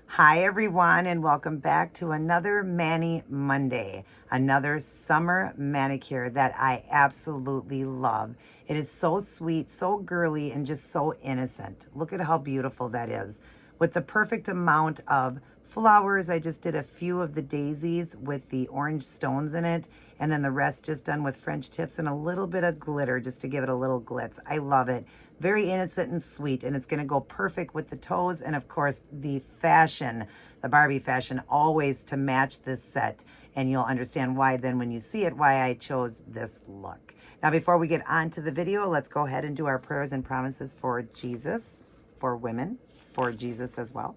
Hi, everyone, and welcome back to another Mani Monday, another summer manicure that I absolutely love. It is so sweet, so girly, and just so innocent. Look at how beautiful that is. With the perfect amount of flowers, I just did a few of the daisies with the orange stones in it, and then the rest just done with French tips and a little bit of glitter just to give it a little glitz. I love it. Very innocent and sweet, and it's going to go perfect with the toes and, of course, the fashion, the Barbie fashion, always to match this set. And you'll understand why then when you see it, why I chose this look. Now, before we get on to the video, let's go ahead and do our prayers and promises for Jesus, for women, for Jesus as well.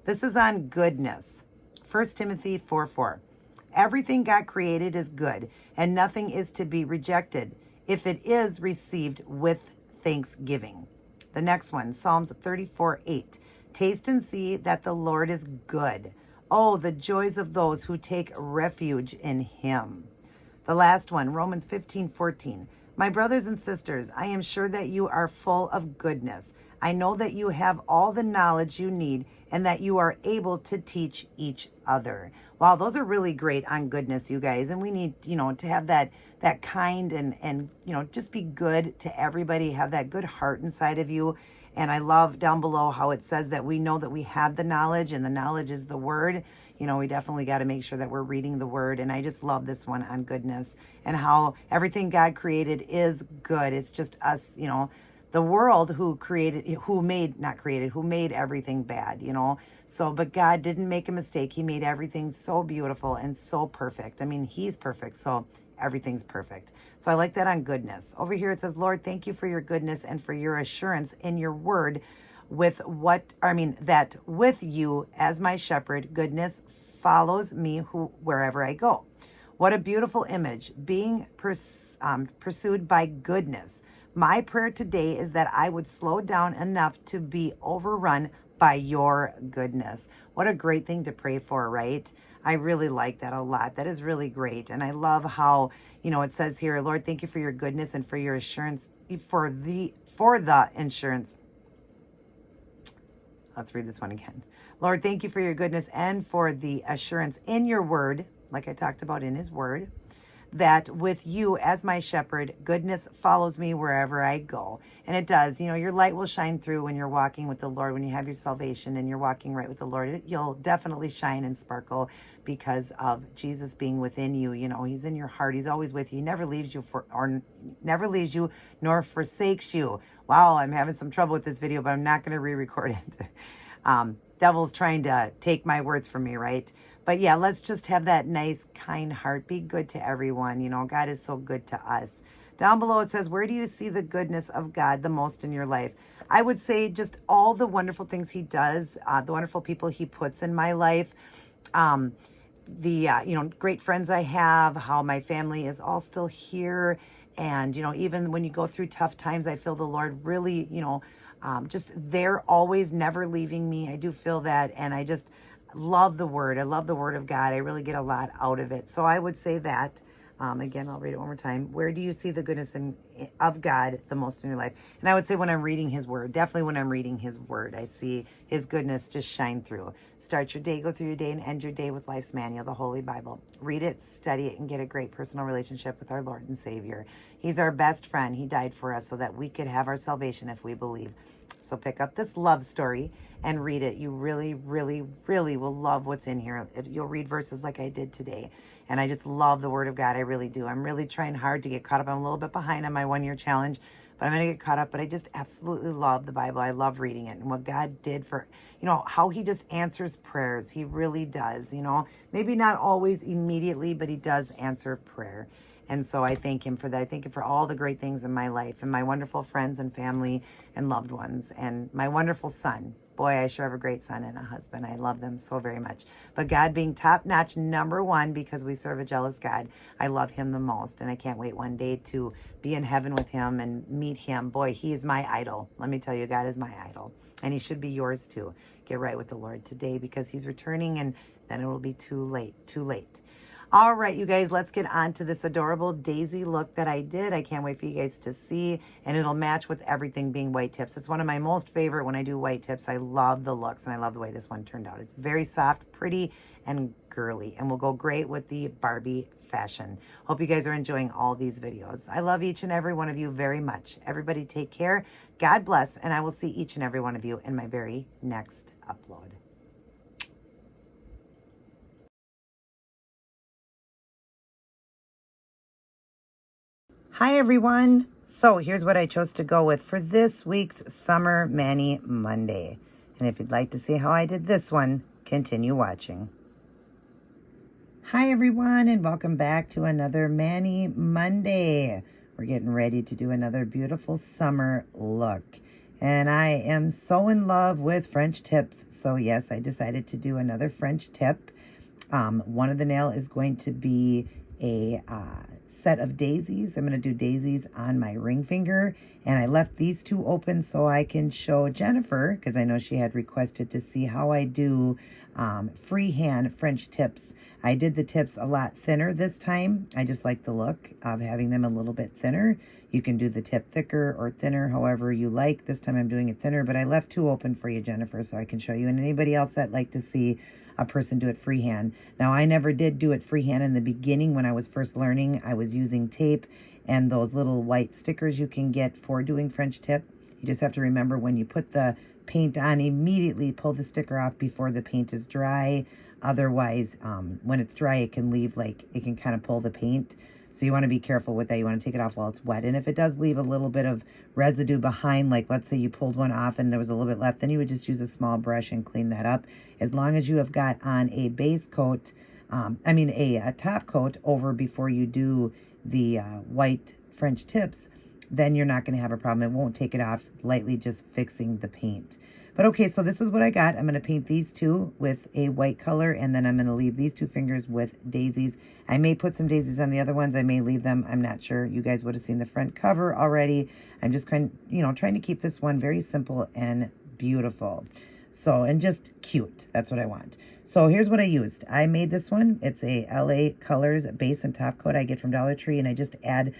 This is on goodness. 1 Timothy 4:4. Everything God created is good, and nothing is to be rejected if it is received with thanksgiving. The next one, Psalms 34:8. Taste and see that the Lord is good. Oh, the joys of those who take refuge in him. The last one, Romans 15:14. My brothers and sisters, I am sure that you are full of goodness. I know that you have all the knowledge you need and that you are able to teach each other. Wow, those are really great on goodness, you guys. And we need, to have that kind and just be good to everybody, have that good heart inside of you. And I love down below how it says that we know that we have the knowledge and the knowledge is the word. We definitely got to make sure that we're reading the word. And I just love this one on goodness and how everything God created is good. It's just us, the world who made everything bad, So, but God didn't make a mistake. He made everything so beautiful and so perfect. I mean, he's perfect. So everything's perfect. So I like that on goodness. Over here it says, Lord, thank you for your goodness and for your assurance in your word that with you as my shepherd, goodness follows me wherever I go. What a beautiful image, being pursued by goodness. My prayer today is that I would slow down enough to be overrun by your goodness. What a great thing to pray for, right? I really like that a lot. That is really great. And I love how, it says here, Lord, thank you for your goodness and for your assurance, for the insurance. Let's read this one again. Lord, thank you for your goodness and for the assurance in your word, like I talked about in his word, that with you as my shepherd, goodness follows me wherever I go. And it does. Your light will shine through when you're walking with the Lord, when you have your salvation and you're walking right with the Lord. You'll definitely shine and sparkle because of Jesus being within you. He's in your heart. He's always with you. He never leaves you nor forsakes you. Wow, I'm having some trouble with this video, but I'm not going to re-record it. Devil's trying to take my words from me, right? But yeah, let's just have that nice, kind heart. Be good to everyone. God is so good to us. Down below it says, where do you see the goodness of God the most in your life? I would say just all the wonderful things he does, the wonderful people he puts in my life, the great friends I have, how my family is all still here. And, even when you go through tough times, I feel the Lord really, just there, always, never leaving me. I do feel that. And I just love the word. I love the word of God. I really get a lot out of it. So I would say that, again, I'll read it one more time. Where do you see the goodness of God the most in your life? And I would say when I'm reading his word, definitely when I'm reading his word, I see his goodness just shine through. Start your day, go through your day, and end your day with Life's Manual, the Holy Bible. Read it, study it, and get a great personal relationship with our Lord and Savior. He's our best friend. He died for us so that we could have our salvation if we believe. So pick up this love story and read it. You really, really, really will love what's in here. You'll read verses like I did today. And I just love the word of God. I really do. I'm really trying hard to get caught up. I'm a little bit behind on my 1-year challenge, but I'm going to get caught up. But I just absolutely love the Bible. I love reading it and what God did for, how he just answers prayers. He really does, maybe not always immediately, but he does answer prayer. And so I thank him for that. I thank him for all the great things in my life and my wonderful friends and family and loved ones and my wonderful son. Boy, I sure have a great son and a husband. I love them so very much. But God being top-notch number one, because we serve a jealous God, I love him the most. And I can't wait one day to be in heaven with him and meet him. Boy, he is my idol. Let me tell you, God is my idol. And he should be yours too. Get right with the Lord today because he's returning and then it will be too late. All right, you guys, let's get on to this adorable daisy look that I did. I can't wait for you guys to see, and it'll match with everything being white tips. It's one of my most favorite when I do white tips. I love the looks, and I love the way this one turned out. It's very soft, pretty, and girly, and will go great with the Barbie fashion. Hope you guys are enjoying all these videos. I love each and every one of you very much. Everybody take care. God bless, and I will see each and every one of you in my very next upload. Hi everyone. So here's what I chose to go with for this week's Summer Mani Monday. And if you'd like to see how I did this one, continue watching. Hi everyone, and welcome back to another Mani Monday. We're getting ready to do another beautiful summer look. And I am so in love with French tips. So yes, I decided to do another French tip. One of the nail is going to be a set of daisies. I'm going to do daisies on my ring finger, and I left these two open so I can show Jennifer, because I know she had requested to see how I do freehand French tips. I did the tips a lot thinner this time. I just like the look of having them a little bit thinner. You can do the tip thicker or thinner, however you like. This time I'm doing it thinner, but I left two open for you, Jennifer, so I can show you, and anybody else that like to see a person do it freehand. Now, I never did do it freehand in the beginning. When I was first learning, I was using tape and those little white stickers you can get for doing French tip. You just have to remember, when you put the paint on, immediately pull the sticker off before the paint is dry. Otherwise, when it's dry, it can leave, like, it can kind of pull the paint. So you want to be careful with that. You want to take it off while it's wet. And if it does leave a little bit of residue behind, like let's say you pulled one off and there was a little bit left, then you would just use a small brush and clean that up. As long as you have got on a base coat, a top coat over before you do the white French tips, then you're not going to have a problem. It won't take it off, lightly just fixing the paint. But okay, so this is what I got. I'm going to paint these two with a white color, and then I'm going to leave these two fingers with daisies. I may put some daisies on the other ones. I may leave them. I'm not sure. You guys would have seen the front cover already. I'm just trying to keep this one very simple and beautiful. So, and just cute. That's what I want. So here's what I used. I made this one. It's a LA Colors base and top coat I get from Dollar Tree, and I just add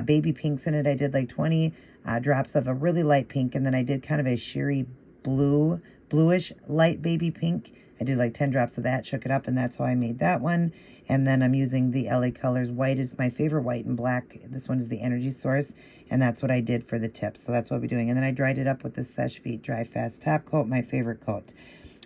baby pinks in it. I did like 20 drops of a really light pink, and then I did kind of a sheery bluish light baby pink. I did like 10 drops of that, shook it up, and that's how I made that one. And then I'm using the LA Colors white. It's my favorite, white and black. This one is the Energy Source, and that's what I did for the tips. So that's what we're doing. And then I dried it up with the Seche Vite Dry Fast top coat, my favorite coat.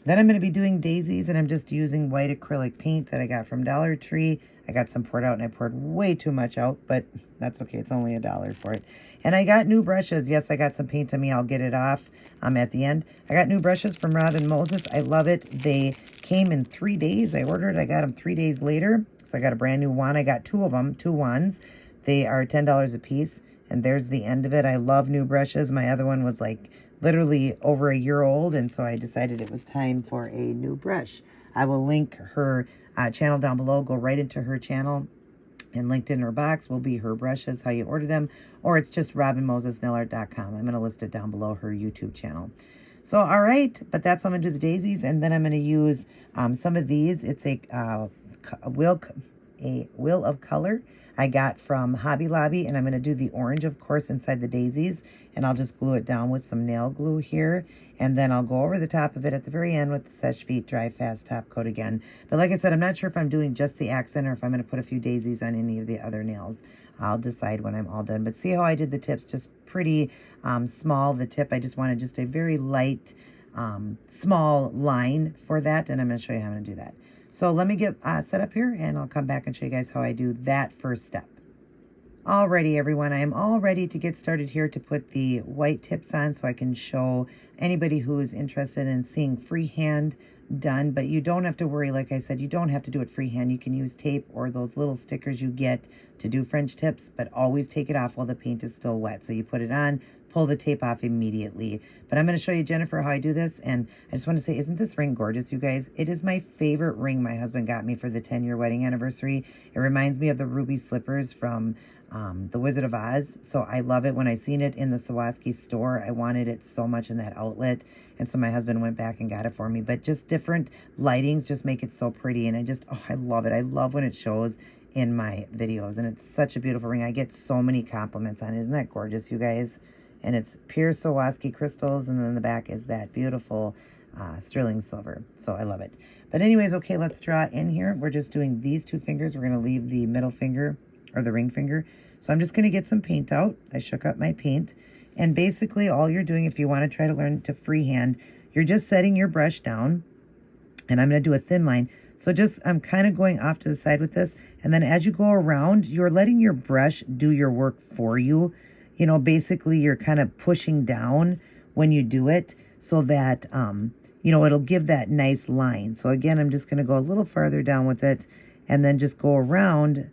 Then I'm going to be doing daisies, and I'm just using white acrylic paint that I got from Dollar Tree. I got some poured out, and I poured way too much out, but that's okay. It's only $1 for it. And I got new brushes. Yes, I got some paint on me. I'll get it off at the end. I got new brushes from Rob and Moses. I love it. They came in 3 days. I ordered. I got them 3 days later. So I got a brand new wand. I got two of them, two wands. They are $10 a piece, and there's the end of it. I love new brushes. My other one was like literally over a year old, and so I decided it was time for a new brush. I will link her channel down below. Go right into her channel, and linked in her box will be her brushes, how you order them, or it's just robinmosesnailart.com. I'm going to list it down below, her YouTube channel. So, all right, but that's how I'm going to do the daisies, and then I'm going to use some of these. It's a wheel of color I got from Hobby Lobby, and I'm going to do the orange, of course, inside the daisies, and I'll just glue it down with some nail glue here, and then I'll go over the top of it at the very end with the Seche Vite Dry Fast top coat again. But like I said, I'm not sure if I'm doing just the accent or if I'm going to put a few daisies on any of the other nails. I'll decide when I'm all done. But see how I did the tips, just pretty small. The tip, I just wanted just a very light, small line for that, and I'm going to show you how I'm going to do that. So let me get set up here, and I'll come back and show you guys how I do that first step. Alrighty, everyone, I am all ready to get started here to put the white tips on so I can show anybody who is interested in seeing freehand done. But you don't have to worry. Like I said, you don't have to do it freehand. You can use tape or those little stickers you get to do French tips, but always take it off while the paint is still wet. So you put it on, pull the tape off immediately. But I'm going to show you, Jennifer, how I do this. And I just want to say, isn't this ring gorgeous, you guys? It is my favorite ring my husband got me for the 10-year wedding anniversary. It reminds me of the ruby slippers from The Wizard of Oz. So I love it. When I seen it in the Swarovski store, I wanted it so much in that outlet. And so my husband went back and got it for me. But just different lightings just make it so pretty. And I love it. I love when it shows in my videos. And it's such a beautiful ring. I get so many compliments on it. Isn't that gorgeous, you guys? And it's pure Swarovski crystals. And then the back is that beautiful sterling silver. So I love it. But anyways, okay, let's draw in here. We're just doing these 2 fingers. We're going to leave the middle finger or the ring finger. So I'm just going to get some paint out. I shook up my paint. And basically all you're doing, if you want to try to learn to freehand, you're just setting your brush down. And I'm going to do a thin line. So I'm kind of going off to the side with this. And then as you go around, you're letting your brush do your work for you. You know, basically you're kind of pushing down when you do it so that, you know, it'll give that nice line. So again, I'm just going to go a little farther down with it and then just go around,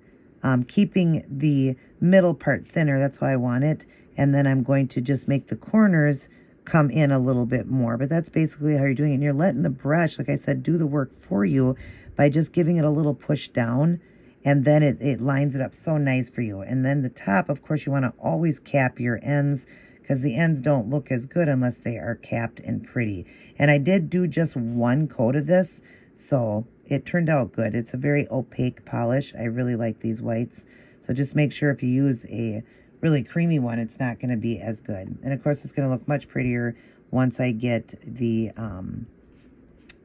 keeping the middle part thinner. That's why I want it. And then I'm going to just make the corners come in a little bit more. But that's basically how you're doing it. And you're letting the brush, like I said, do the work for you by just giving it a little push down. And then it lines it up so nice for you. And then the top, of course, you want to always cap your ends because the ends don't look as good unless they are capped and pretty. And I did do just 1 coat of this, so it turned out good. It's a very opaque polish. I really like these whites. So just make sure if you use a really creamy one, it's not going to be as good. And of course, it's going to look much prettier once I get the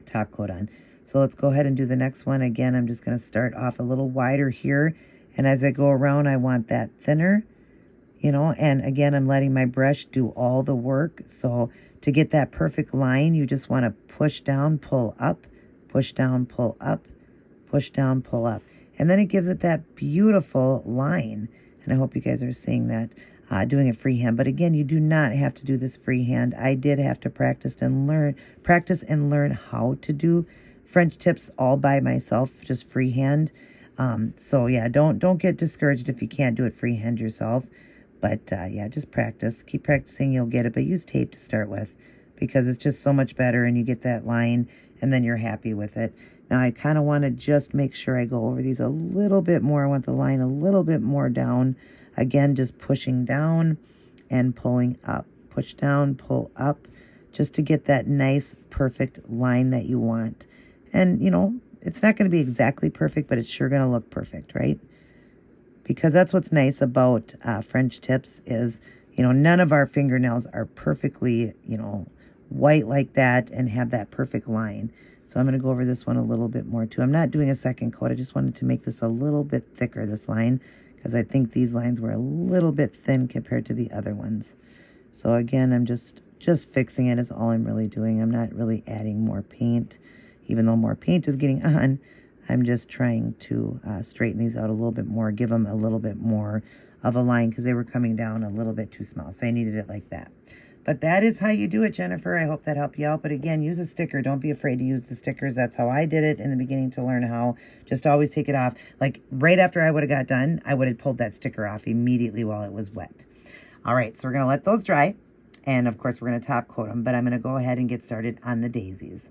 top coat on. So let's go ahead and do the next one. Again, I'm just going to start off a little wider here. And as I go around, I want that thinner, you know. And again, I'm letting my brush do all the work. So to get that perfect line, you just want to push down, pull up, push down, pull up, push down, pull up. And then it gives it that beautiful line. And I hope you guys are seeing that, doing it freehand. But again, you do not have to do this freehand. I did have to practice and learn how to do French tips all by myself, just freehand. So yeah, don't get discouraged if you can't do it freehand yourself. But yeah, just practice. Keep practicing, you'll get it. But use tape to start with because it's just so much better and you get that line and then you're happy with it. Now I kind of want to just make sure I go over these a little bit more. I want the line a little bit more down. Again, just pushing down and pulling up. Push down, pull up, just to get that nice, perfect line that you want. And, you know, it's not going to be exactly perfect, but it's sure going to look perfect, right? Because that's what's nice about French tips is, you know, none of our fingernails are perfectly, you know, white like that and have that perfect line. So I'm going to go over this one a little bit more too. I'm not doing a second coat. I just wanted to make this a little bit thicker, this line, because I think these lines were a little bit thin compared to the other ones. So again, I'm just fixing it is all I'm really doing. I'm not really adding more paint. Even though more paint is getting on, I'm just trying to straighten these out a little bit more, give them a little bit more of a line because they were coming down a little bit too small. So I needed it like that. But that is how you do it, Jennifer. I hope that helped you out. But again, use a sticker. Don't be afraid to use the stickers. That's how I did it in the beginning to learn how. Just always take it off. Like right after I would have got done, I would have pulled that sticker off immediately while it was wet. All right, so we're going to let those dry. And of course, we're going to top coat them. But I'm going to go ahead and get started on the daisies.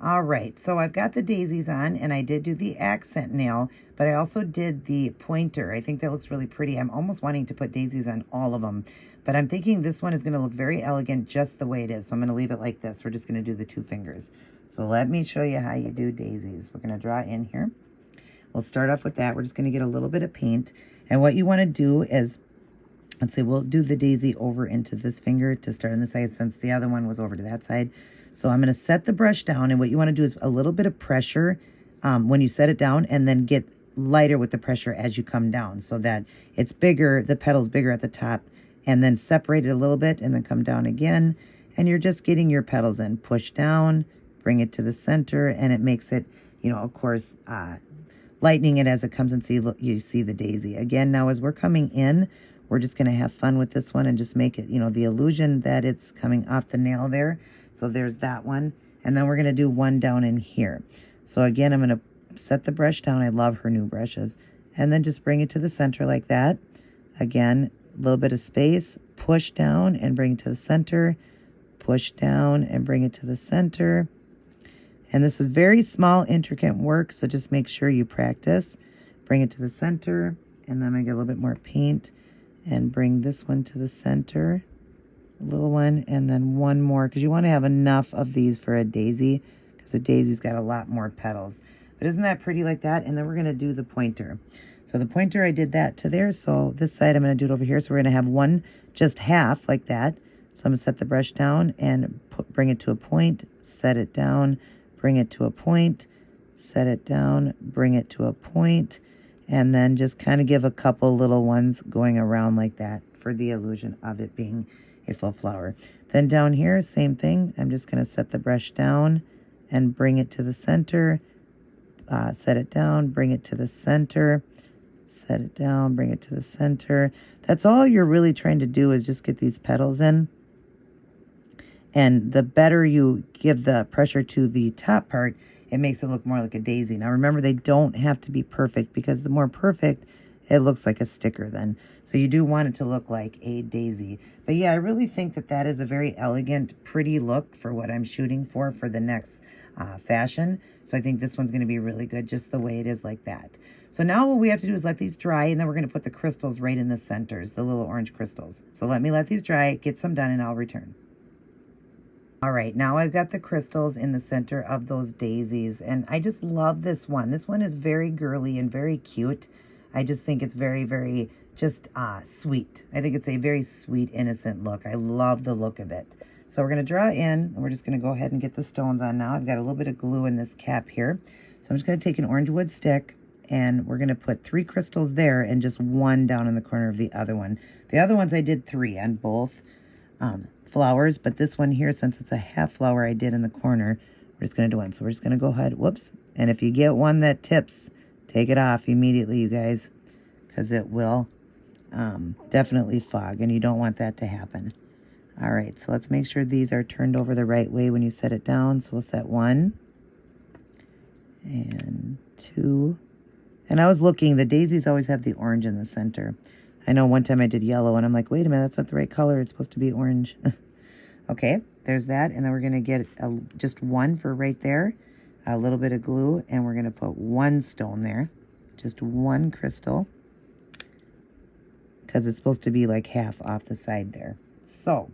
All right, so I've got the daisies on, and I did do the accent nail, but I also did the pointer. I think that looks really pretty. I'm almost wanting to put daisies on all of them, but I'm thinking this one is going to look very elegant just the way it is, so I'm going to leave it like this. We're just going to do the 2 fingers. So let me show you how you do daisies. We're going to draw in here. We'll start off with that. We're just going to get a little bit of paint, and what you want to do is, let's say we'll do the daisy over into this finger to start on the side since the other one was over to that side. So I'm going to set the brush down, and what you want to do is a little bit of pressure when you set it down, and then get lighter with the pressure as you come down so that it's bigger, the petal's bigger at the top, and then separate it a little bit and then come down again. And you're just getting your petals in. Push down, bring it to the center, and it makes it, you know, of course, lightening it as it comes in so you see the daisy. Again, now as we're coming in, we're just going to have fun with this one and just make it, you know, the illusion that it's coming off the nail there. So there's that one. And then we're going to do one down in here. So again, I'm going to set the brush down. I love her new brushes. And then just bring it to the center like that. Again, a little bit of space. Push down and bring it to the center. Push down and bring it to the center. And this is very small, intricate work. So just make sure you practice. bring it to the center, and then I'm going to get a little bit more paint and bring this one to the center, a little one, and then one more, because you want to have enough of these for a daisy, because the daisy's got a lot more petals. But isn't that pretty like that? And then we're going to do the pointer. So the pointer, I did that to there, so this side I'm going to do it over here. So we're going to have one just half like that. So I'm going to set the brush down and bring it to a point, set it down, bring it to a point, set it down, bring it to a point, and then just kind of give a couple little ones going around like that for the illusion of it being a full flower. Then down here, same thing. I'm just going to set the brush down and bring it to the center, set it down, bring it to the center, set it down, bring it to the center. That's all you're really trying to do, is just get these petals in. And the better you give the pressure to the top part, it makes it look more like a daisy. Now remember, they don't have to be perfect, because the more perfect, it looks like a sticker then. So you do want it to look like a daisy. But yeah, I really think that that is a very elegant, pretty look for what I'm shooting for the next fashion. So I think this one's going to be really good just the way it is like that. So now what we have to do is let these dry, and then we're going to put the crystals right in the centers, the little orange crystals. So let me let these dry, get some done, and I'll return. All right, now I've got the crystals in the center of those daisies, and I just love this one. This one is very girly and very cute. I just think it's very, very just sweet. I think it's a very sweet, innocent look. I love the look of it. So we're going to draw in, and we're just going to go ahead and get the stones on now. I've got a little bit of glue in this cap here. So I'm just going to take an orange wood stick, and we're going to put 3 crystals there and just 1 down in the corner of the other one. The other ones I did 3 on both flowers, but this one here, since it's a half flower, I did in the corner. We're just going to do 1. So we're just going to go ahead, whoops. And if you get one that tips, take it off immediately, you guys, because it will definitely fog, and you don't want that to happen. All right, so let's make sure these are turned over the right way when you set it down. So we'll set 1 and 2. And I was looking, the daisies always have the orange in the center. I know one time I did yellow, and I'm like, wait a minute, that's not the right color. It's supposed to be orange. Okay, there's that. And then we're going to get just 1 for right there, a little bit of glue, and we're going to put 1 stone there, just 1 crystal, because it's supposed to be like half off the side there. So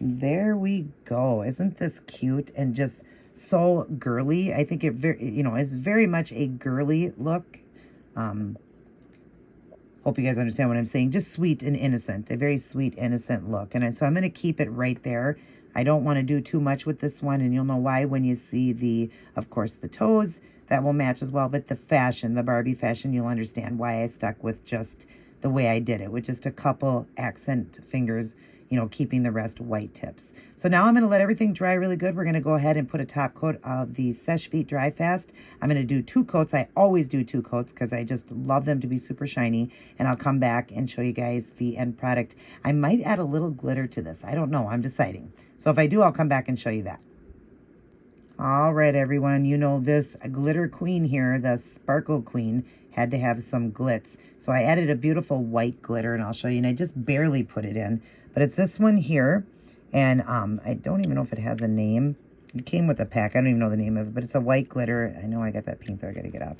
there we go. Isn't this cute and just so girly? I think it is very much a girly look. Hope you guys understand what I'm saying. Just sweet and innocent, a very sweet, innocent look. And so I'm going to keep it right there. I don't want to do too much with this one, and you'll know why when you see of course, the toes. That will match as well. But the fashion, the Barbie fashion, you'll understand why I stuck with just the way I did it, with just a couple accent fingers, keeping the rest white tips. So now I'm going to let everything dry really good. We're going to go ahead and put a top coat of the Seche Vite Dry Fast. I'm going to do 2 coats. I always do 2 coats because I just love them to be super shiny. And I'll come back and show you guys the end product. I might add a little glitter to this. I don't know. I'm deciding. So if I do, I'll come back and show you that. All right, everyone. This glitter queen here, the sparkle queen, had to have some glitz. So I added a beautiful white glitter, and I'll show you. And I just barely put it in. But it's this one here, and I don't even know if it has a name. It came with a pack. I don't even know the name of it, but it's a white glitter. I know I got that pink there. I got to get off.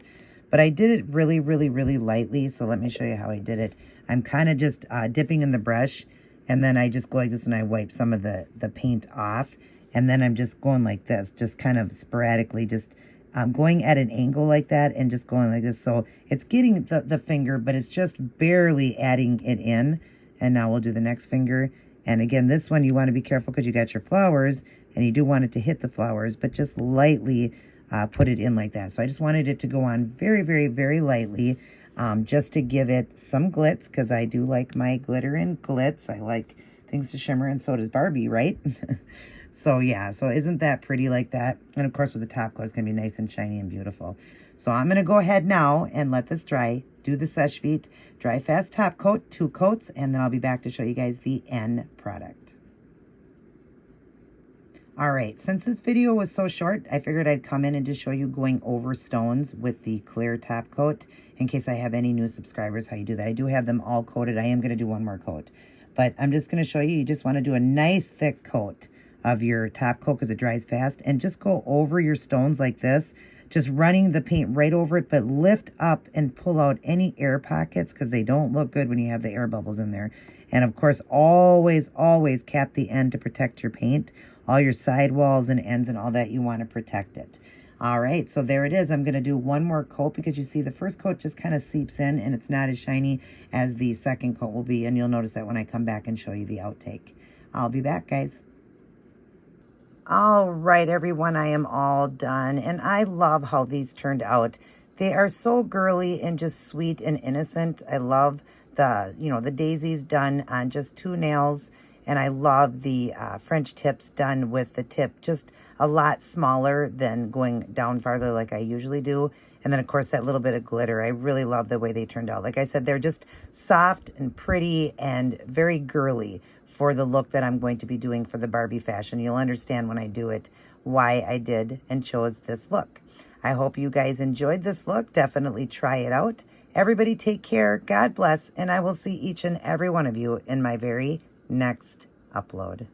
But I did it really, really, really lightly, so let me show you how I did it. I'm kind of just dipping in the brush, and then I just go like this, and I wipe some of the paint off, and then I'm just going like this, just kind of sporadically, just going at an angle like that, and just going like this. So it's getting the finger, but it's just barely adding it in. And now we'll do the next finger. And again, this one you want to be careful because you got your flowers, and you do want it to hit the flowers, but just lightly put it in like that. So I just wanted it to go on very, very, very lightly, just to give it some glitz, because I do like my glitter and glitz. I like things to shimmer, and so does Barbie, right? So yeah, so isn't that pretty like that? And of course with the top coat, it's going to be nice and shiny and beautiful. So I'm going to go ahead now and let this dry. Do the Seche Vite Dry Fast top coat, 2 coats, and then I'll be back to show you guys the end product. All right, since this video was so short, I figured I'd come in and just show you going over stones with the clear top coat, in case I have any new subscribers, how you do that. I do have them all coated. I am going to do 1 more coat, but I'm just going to show you. You just want to do a nice thick coat of your top coat because it dries fast, and just go over your stones like this. just running the paint right over it, but lift up and pull out any air pockets because they don't look good when you have the air bubbles in there. And of course, always, always cap the end to protect your paint. All your sidewalls and ends and all that, you want to protect it. All right, so there it is. I'm going to do one more coat because you see the first coat just kind of seeps in and it's not as shiny as the second coat will be. And you'll notice that when I come back and show you the outtake. I'll be back, guys. All right, everyone, I am all done. And I love how these turned out. They are so girly and just sweet and innocent. I love the, the daisies done on just 2 nails. And I love the French tips done with the tip just a lot smaller than going down farther like I usually do. And then, of course, that little bit of glitter. I really love the way they turned out. Like I said, they're just soft and pretty and very girly for the look that I'm going to be doing for the Barbie fashion. You'll understand when I do it why I did and chose this look. I hope you guys enjoyed this look. Definitely try it out. Everybody take care. God bless. And I will see each and every one of you in my very next upload.